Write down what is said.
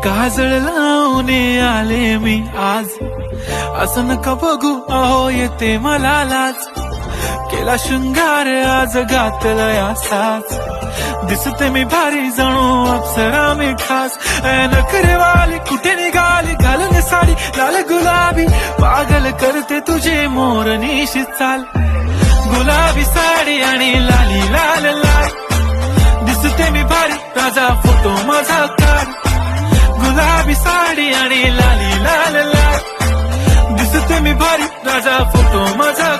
काजळ लावून आले मी आज, असं नका बघू अहो येते मला लाज. केला शृंगार आज घातला असाच, दिसते मी भारी जणू अप्सरा मी खास. नखरेवाली कुठे निघाली घालून साडी लाल गुलाबी, पागल करते तुझे मोरनीशी चाल. गुलाबी साडी आणि लाली लाल लाल, दिसते मी भारी राजा फोटो माझा काढ. गुलाबी साडी आणि लाली लाल लाल, दिसते मी भारी राजा फोटो माझा